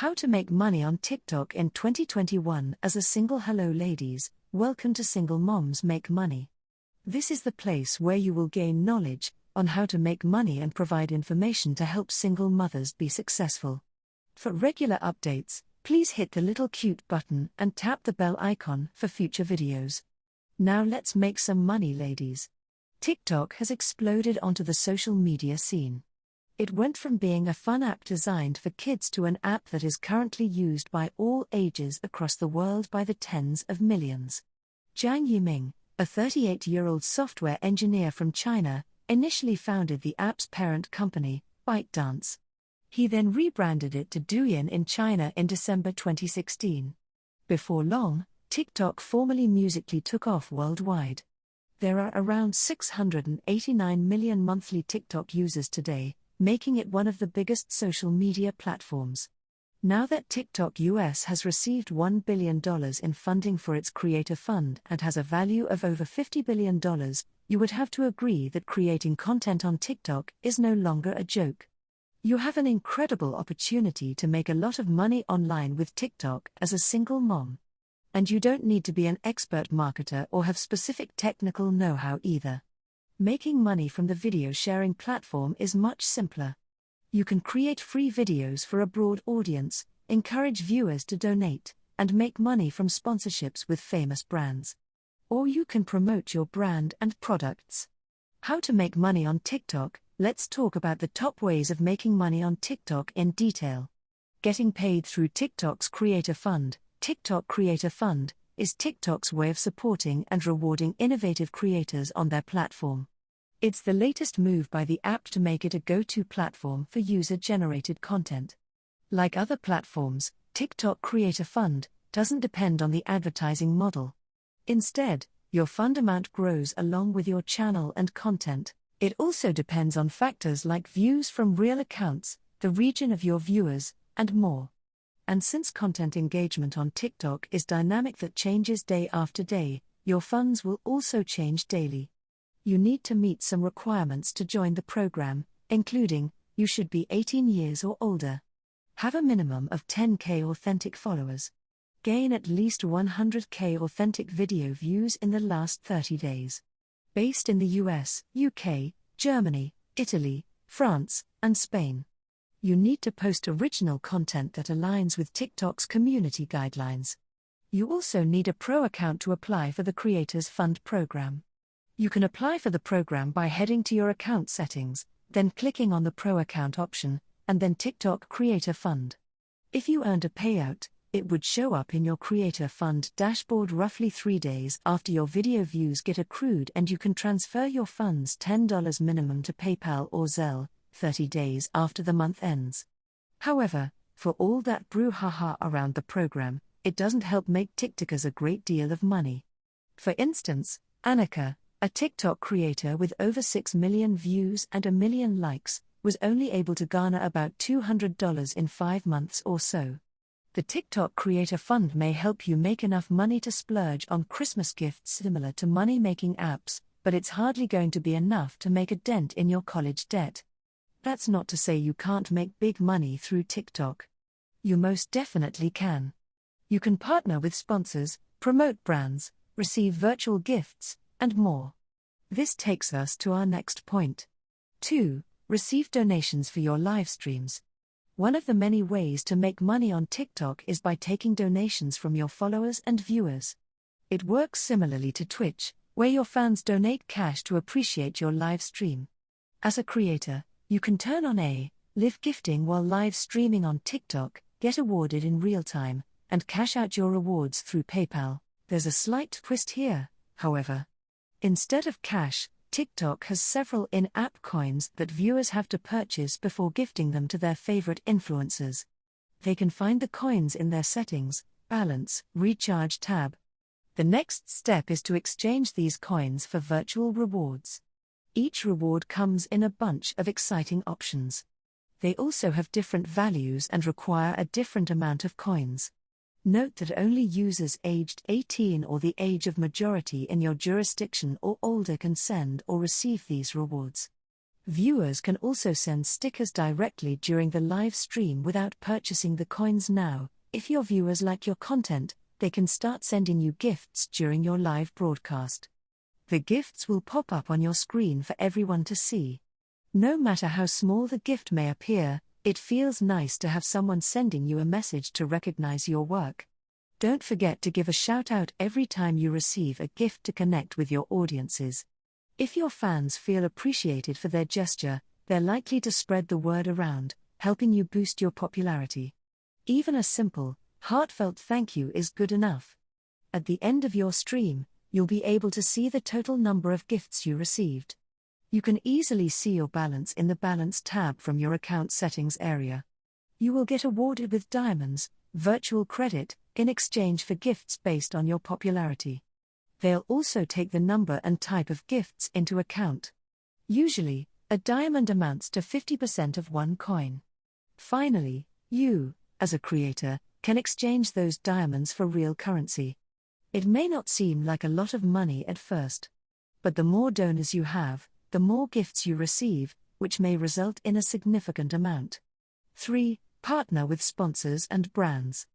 How to make money on TikTok in 2021 as a single. Hello ladies, welcome to Single Moms Make Money. This is the place where you will gain knowledge on how to make money and provide information to help single mothers be successful. For regular updates, please hit the little cute button and tap the bell icon for future videos. Now let's make some money, ladies. TikTok has exploded onto the social media scene. It went from being a fun app designed for kids to an app that is currently used by all ages across the world by the tens of millions. Zhang Yiming, a 38-year-old software engineer from China, initially founded the app's parent company, ByteDance. He then rebranded it to Douyin in China in December 2016. Before long, TikTok formally Musical.ly took off worldwide. There are around 689 million monthly TikTok users today, making it one of the biggest social media platforms. Now that TikTok US has received $1 billion in funding for its Creator Fund and has a value of over $50 billion, you would have to agree that creating content on TikTok is no longer a joke. You have an incredible opportunity to make a lot of money online with TikTok as a single mom. And you don't need to be an expert marketer or have specific technical know-how either. Making money from the video sharing platform is much simpler. You can create free videos for a broad audience, encourage viewers to donate, and make money from sponsorships with famous brands. Or you can promote your brand and products. How to make money on TikTok? Let's talk about the top ways of making money on TikTok in detail. Getting paid through TikTok's Creator Fund. TikTok Creator Fund is TikTok's way of supporting and rewarding innovative creators on their platform. It's the latest move by the app to make it a go-to platform for user-generated content. Like other platforms, TikTok Creator Fund doesn't depend on the advertising model. Instead, your fund amount grows along with your channel and content. It also depends on factors like views from real accounts, the region of your viewers, and more. And since content engagement on TikTok is dynamic that changes day after day, your funds will also change daily. You need to meet some requirements to join the program, including, you should be 18 years or older. Have a minimum of 10K authentic followers. Gain at least 100K authentic video views in the last 30 days. Based in the US, UK, Germany, Italy, France, and Spain. You need to post original content that aligns with TikTok's community guidelines. You also need a pro account to apply for the Creators Fund program. You can apply for the program by heading to your account settings, then clicking on the Pro Account option, and then TikTok Creator Fund. If you earned a payout, it would show up in your Creator Fund dashboard roughly 3 days after your video views get accrued, and you can transfer your funds $10 minimum to PayPal or Zelle, 30 days after the month ends. However, for all that brouhaha around the program, it doesn't help make TikTokers a great deal of money. For instance, Annika, a TikTok creator with over 6 million views and 1 million likes, was only able to garner about $200 in 5 months or so. The TikTok Creator Fund may help you make enough money to splurge on Christmas gifts similar to money-making apps, but it's hardly going to be enough to make a dent in your college debt. That's not to say you can't make big money through TikTok. You most definitely can. You can partner with sponsors, promote brands, receive virtual gifts, and more. This takes us to our next point. 2. Receive donations for your live streams. One of the many ways to make money on TikTok is by taking donations from your followers and viewers. It works similarly to Twitch, where your fans donate cash to appreciate your live stream. As a creator, you can turn on live gifting while live streaming on TikTok, get awarded in real time, and cash out your rewards through PayPal. There's a slight twist here, however. Instead of cash, TikTok has several in-app coins that viewers have to purchase before gifting them to their favorite influencers. They can find the coins in their Settings, Balance, Recharge tab. The next step is to exchange these coins for virtual rewards. Each reward comes in a bunch of exciting options. They also have different values and require a different amount of coins. Note that only users aged 18 or the age of majority in your jurisdiction or older can send or receive these rewards. Viewers can also send stickers directly during the live stream without purchasing the coins now. If your viewers like your content, they can start sending you gifts during your live broadcast. The gifts will pop up on your screen for everyone to see. No matter how small the gift may appear, it feels nice to have someone sending you a message to recognize your work. Don't forget to give a shout out every time you receive a gift to connect with your audiences. If your fans feel appreciated for their gesture, they're likely to spread the word around, helping you boost your popularity. Even a simple, heartfelt thank you is good enough. At the end of your stream, you'll be able to see the total number of gifts you received. You can easily see your balance in the Balance tab from your account settings area. You will get awarded with diamonds, virtual credit, in exchange for gifts based on your popularity. They'll also take the number and type of gifts into account. Usually, a diamond amounts to 50% of one coin. Finally, you, as a creator, can exchange those diamonds for real currency. It may not seem like a lot of money at first. But the more donors you have, the more gifts you receive, which may result in a significant amount. 3. Partner with sponsors and brands.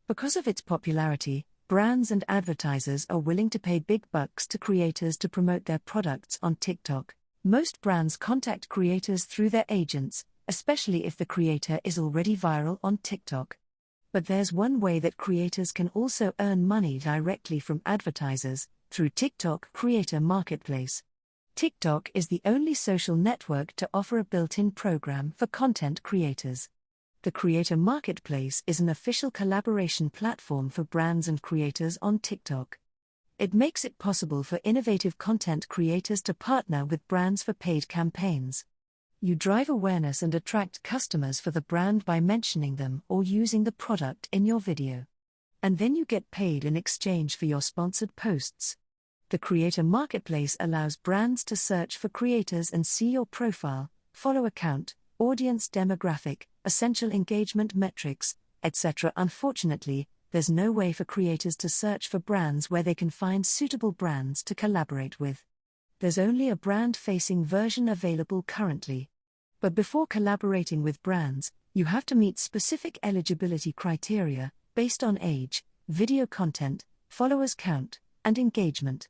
Because of its popularity, brands and advertisers are willing to pay big bucks to creators to promote their products on TikTok. Most brands contact creators through their agents, especially if the creator is already viral on TikTok. But there's one way that creators can also earn money directly from advertisers, through TikTok Creator Marketplace. TikTok is the only social network to offer a built-in program for content creators. The Creator Marketplace is an official collaboration platform for brands and creators on TikTok. It makes it possible for innovative content creators to partner with brands for paid campaigns. You drive awareness and attract customers for the brand by mentioning them or using the product in your video. And then you get paid in exchange for your sponsored posts. The Creator Marketplace allows brands to search for creators and see your profile, follow account, audience demographic, essential engagement metrics, etc. Unfortunately, there's no way for creators to search for brands where they can find suitable brands to collaborate with. There's only a brand-facing version available currently. But before collaborating with brands, you have to meet specific eligibility criteria, based on age, video content, followers count, and engagement.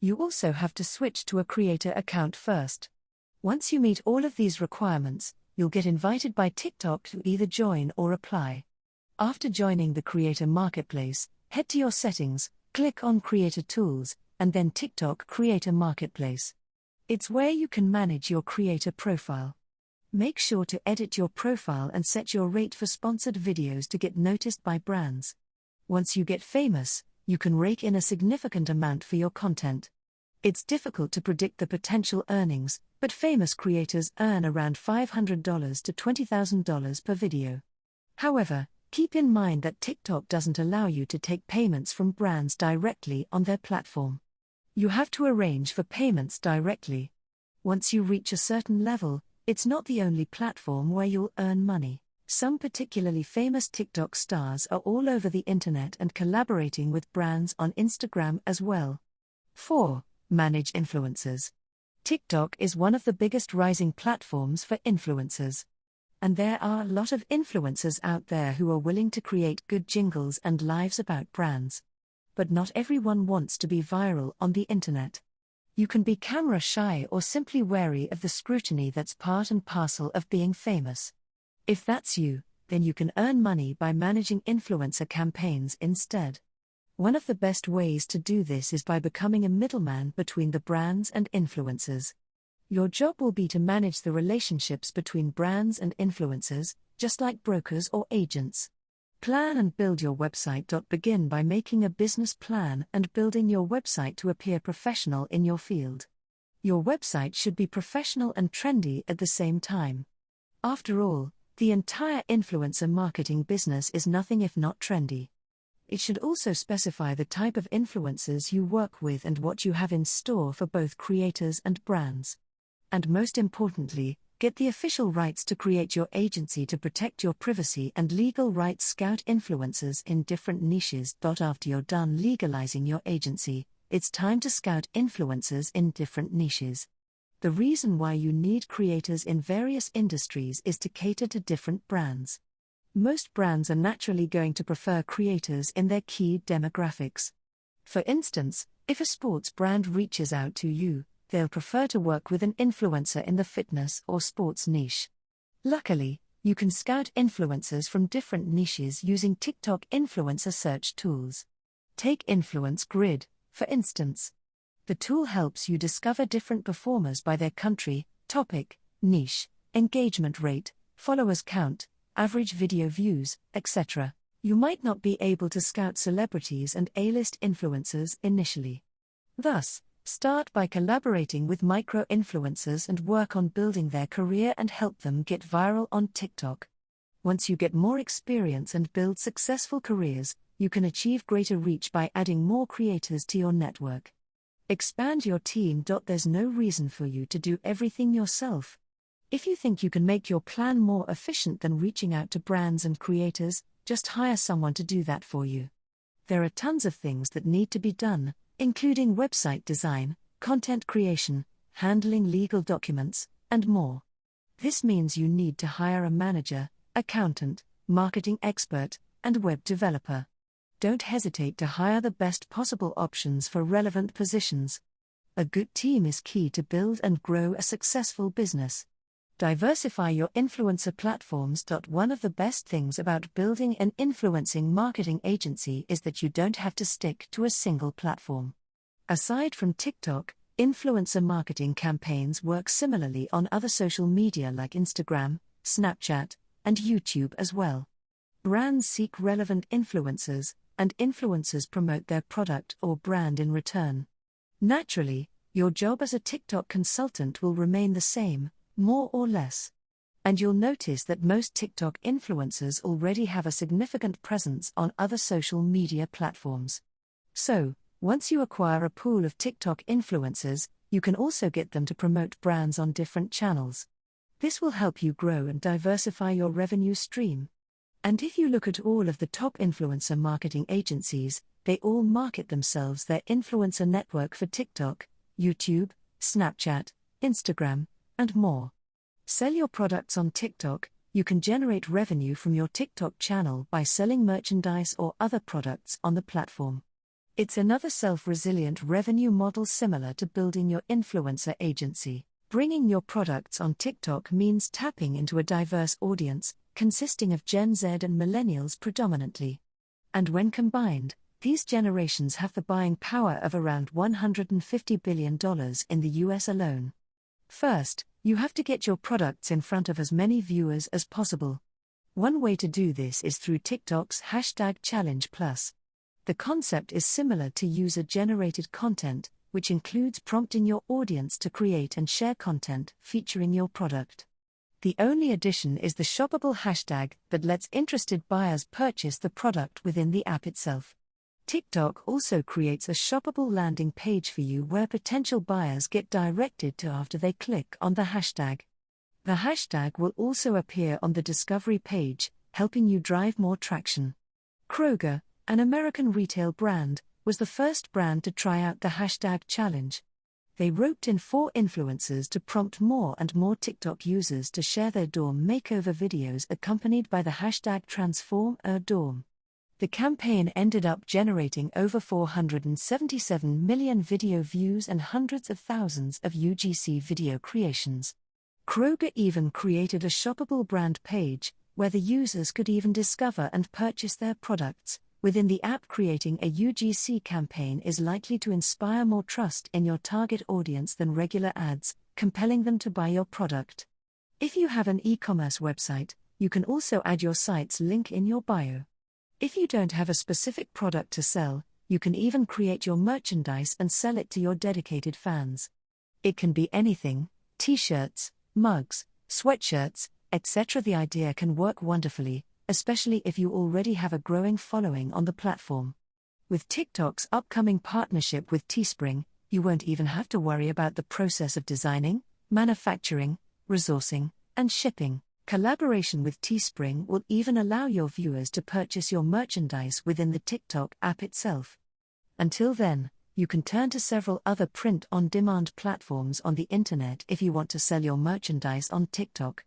You also have to switch to a creator account first. Once you meet all of these requirements, you'll get invited by TikTok to either join or apply. After joining the Creator Marketplace, head to your settings, click on Creator Tools, and then TikTok Creator Marketplace. It's where you can manage your creator profile. Make sure to edit your profile and set your rate for sponsored videos to get noticed by brands. Once you get famous, you can rake in a significant amount for your content. It's difficult to predict the potential earnings, but famous creators earn around $500 to $20,000 per video. However, keep in mind that TikTok doesn't allow you to take payments from brands directly on their platform. You have to arrange for payments directly. Once you reach a certain level, it's not the only platform where you'll earn money. Some particularly famous TikTok stars are all over the internet and collaborating with brands on Instagram as well. 4. Manage influencers. TikTok is one of the biggest rising platforms for influencers. And there are a lot of influencers out there who are willing to create good jingles and lives about brands. But not everyone wants to be viral on the internet. You can be camera shy or simply wary of the scrutiny that's part and parcel of being famous. If that's you, then you can earn money by managing influencer campaigns instead. One of the best ways to do this is by becoming a middleman between the brands and influencers. Your job will be to manage the relationships between brands and influencers, just like brokers or agents. Plan and build your website. Begin by making a business plan and building your website to appear professional in your field. Your website should be professional and trendy at the same time. After all, the entire influencer marketing business is nothing if not trendy. It should also specify the type of influencers you work with and what you have in store for both creators and brands. And most importantly, get the official rights to create your agency to protect your privacy and legal rights. Scout influencers in different niches. After you're done legalizing your agency, it's time to scout influencers in different niches. The reason why you need creators in various industries is to cater to different brands. Most brands are naturally going to prefer creators in their key demographics. For instance, if a sports brand reaches out to you, they'll prefer to work with an influencer in the fitness or sports niche. Luckily, you can scout influencers from different niches using TikTok influencer search tools. Take Influence Grid, for instance. The tool helps you discover different performers by their country, topic, niche, engagement rate, followers count, average video views, etc. You might not be able to scout celebrities and A-list influencers initially. Thus, start by collaborating with micro-influencers and work on building their career and help them get viral on TikTok. Once you get more experience and build successful careers, you can achieve greater reach by adding more creators to your network. Expand your team. There's no reason for you to do everything yourself. If you think you can make your plan more efficient than reaching out to brands and creators, just hire someone to do that for you. There are tons of things that need to be done, including website design, content creation, handling legal documents, and more. This means you need to hire a manager, accountant, marketing expert, and web developer. Don't hesitate to hire the best possible options for relevant positions. A good team is key to build and grow a successful business. Diversify your influencer platforms. One of the best things about building an influencing marketing agency is that you don't have to stick to a single platform. Aside from TikTok, influencer marketing campaigns work similarly on other social media like Instagram, Snapchat, and YouTube as well. Brands seek relevant influencers, and influencers promote their product or brand in return. Naturally, your job as a TikTok consultant will remain the same, more or less. And you'll notice that most TikTok influencers already have a significant presence on other social media platforms. So, once you acquire a pool of TikTok influencers, you can also get them to promote brands on different channels. This will help you grow and diversify your revenue stream. And if you look at all of the top influencer marketing agencies, they all market themselves their influencer network for TikTok, YouTube, Snapchat, Instagram, and more. Sell your products on TikTok. You can generate revenue from your TikTok channel by selling merchandise or other products on the platform. It's another self-resilient revenue model similar to building your influencer agency. Bringing your products on TikTok means tapping into a diverse audience, consisting of Gen Z and millennials predominantly. And when combined, these generations have the buying power of around $150 billion in the US alone. First, you have to get your products in front of as many viewers as possible. One way to do this is through TikTok's #Challenge+. The concept is similar to user-generated content, which includes prompting your audience to create and share content featuring your product. The only addition is the shoppable hashtag that lets interested buyers purchase the product within the app itself. TikTok also creates a shoppable landing page for you where potential buyers get directed to after they click on the hashtag. The hashtag will also appear on the discovery page, helping you drive more traction. Kroger, an American retail brand, was the first brand to try out the #challenge. They roped in 4 influencers to prompt more and more TikTok users to share their dorm makeover videos accompanied by the #TransformADorm. The campaign ended up generating over 477 million video views and hundreds of thousands of UGC video creations. Kroger even created a shoppable brand page, where the users could even discover and purchase their products. Within the app, creating a UGC campaign is likely to inspire more trust in your target audience than regular ads, compelling them to buy your product. If you have an e-commerce website, you can also add your site's link in your bio. If you don't have a specific product to sell, you can even create your merchandise and sell it to your dedicated fans. It can be anything: t-shirts, mugs, sweatshirts, etc. The idea can work wonderfully, especially if you already have a growing following on the platform. With TikTok's upcoming partnership with Teespring, you won't even have to worry about the process of designing, manufacturing, resourcing, and shipping. Collaboration with Teespring will even allow your viewers to purchase your merchandise within the TikTok app itself. Until then, you can turn to several other print-on-demand platforms on the internet if you want to sell your merchandise on TikTok.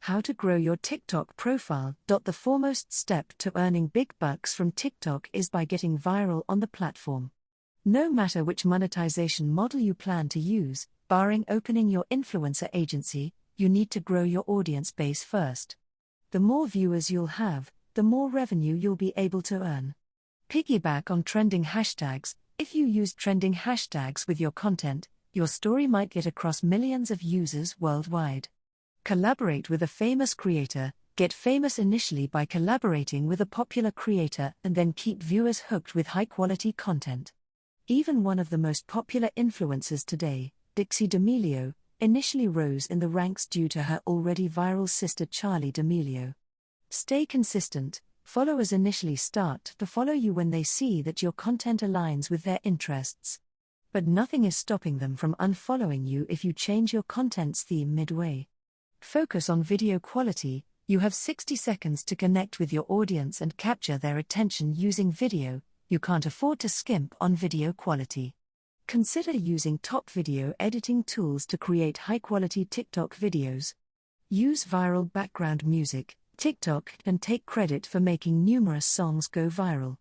How to grow your TikTok profile. The foremost step to earning big bucks from TikTok is by getting viral on the platform. No matter which monetization model you plan to use, barring opening your influencer agency, you need to grow your audience base first. The more viewers you'll have, the more revenue you'll be able to earn. Piggyback on trending hashtags. If you use trending hashtags with your content, your story might get across millions of users worldwide. Collaborate with a famous creator. Get famous initially by collaborating with a popular creator and then keep viewers hooked with high-quality content. Even one of the most popular influencers today, Dixie D'Amelio, initially rose in the ranks due to her already viral sister Charli D'Amelio. Stay consistent. Followers initially start to follow you when they see that your content aligns with their interests. But nothing is stopping them from unfollowing you if you change your content's theme midway. Focus on video quality. You have 60 seconds to connect with your audience and capture their attention using video. You can't afford to skimp on video quality. Consider using top video editing tools to create high-quality TikTok videos. Use viral background music. TikTok can take credit for making numerous songs go viral.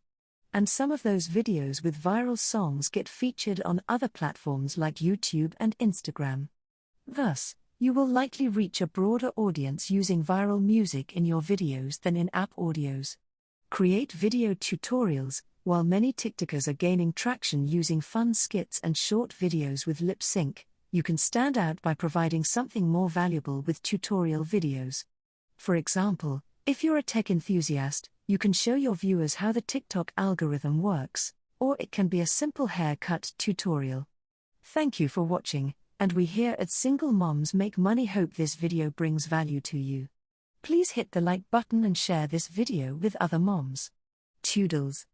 And some of those videos with viral songs get featured on other platforms like YouTube and Instagram. Thus, you will likely reach a broader audience using viral music in your videos than in-app audios. Create video tutorials. While many TikTokers are gaining traction using fun skits and short videos with lip sync, you can stand out by providing something more valuable with tutorial videos. For example, if you're a tech enthusiast, you can show your viewers how the TikTok algorithm works, or it can be a simple haircut tutorial. Thank you for watching, and we here at Single Moms Make Money hope this video brings value to you. Please hit the like button and share this video with other moms. Toodles.